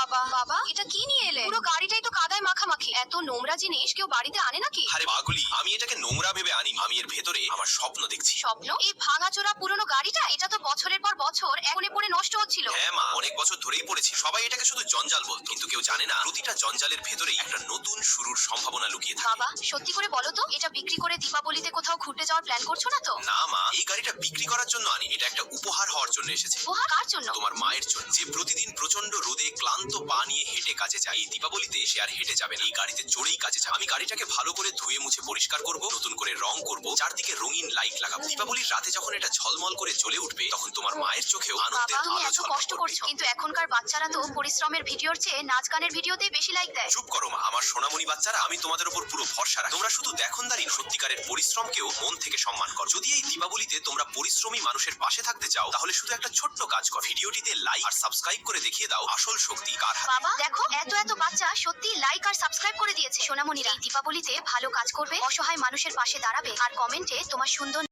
বাবা বাবা, এটা কি নিয়ে এলে? পুরো গাড়িটাই তো কাদায় মাখামাখি। এত নোংরা জিনিস কেউ বাড়িতে আনে নাকি? আরে পাগলি, আমি এটাকে নোংরা ভেবে আনি। আমি এর ভেতরে আমার স্বপ্ন দেখছি। স্বপ্ন? এই ভাঙাচোরা পুরনো গাড়িটা, এটা তো বছরের পর বছর এখনে পড়ে নষ্ট হচ্ছিল। হ্যাঁ মা, অনেক বছর ধরেই পড়েছি। সবাই এটাকে শুধু জঞ্জাল বলতো, কিন্তু কেউ জানে না প্রতিটা জঞ্জালের ভেতরেই একটা নতুন শুরুর সম্ভাবনা লুকিয়ে থাকে। বাবা, সত্যি করে বলো তো, এটা বিক্রি করে দীপাবলিতে কোথাও ঘুরতে যাওয়ার প্ল্যান করছো না তো? না মা, এই গাড়িটা বিক্রি করার জন্য আনি। এটা একটা উপহার হওয়ার জন্য এসেছে। উপহার? কার জন্য? তোমার মায়ের জন্য, যে প্রতিদিন প্রচন্ড রোদে ক্লান্ত পা নিয়ে হেঁটে কাজে যায়। এই দীপাবলিতে সে আর হেঁটে যাবে না, এই গাড়িতে চড়েই কাজে যাবে। আমি গাড়িটাকে ভালো করে ধুয়ে মুছে পরিষ্কার করব, নতুন করে রং করব, চারদিকে রঙিন লাইট লাগাবো। দীপাবলির রাতে যখন এটা ঝলমল করে জ্বলে উঠবে, তখন তোমার মায়ের চোখেও আনন্দের বাবা, তুমি আলো এত ঝলমল কষ্ট করবে। করছো, কিন্তু এখনকার বাচ্চারা তো পরিশ্রমের ভিডিওর চেয়ে নাচ গানের ভিডিওতেই বেশি লাইক দেয়। চুপ করো মা, আমার সোনামণি বাচ্চারা, আমি তোমাদের উপর পুরো ভরসা রাখি। তোমরা শুধু দেখনদারি নও, সত্যিকারের পরিশ্রমকেও মন থেকে সম্মান করো। যদি এই দীপাবলিতে তোমরা পরিশ্রমী মানুষের পাশে থাকতে চাও, তাহলে শুধু একটা ছোট্ট কাজ করো। ভিডিওটিতে লাইক আর সাবস্ক্রাইব করে দেখিয়ে দাও আসল শক্তি কার হাতে। বাবা দেখো, এত এত বাচ্চা সত্যি লাইক আর সাবস্ক্রাইব করে দিয়েছে। সোনামণিরা, এই দীপাবলিতে ভালো কাজ করবে, অসহায় মানুষের পাশে দাঁড়াবে আর কমেন্টে তোমার সুন্দর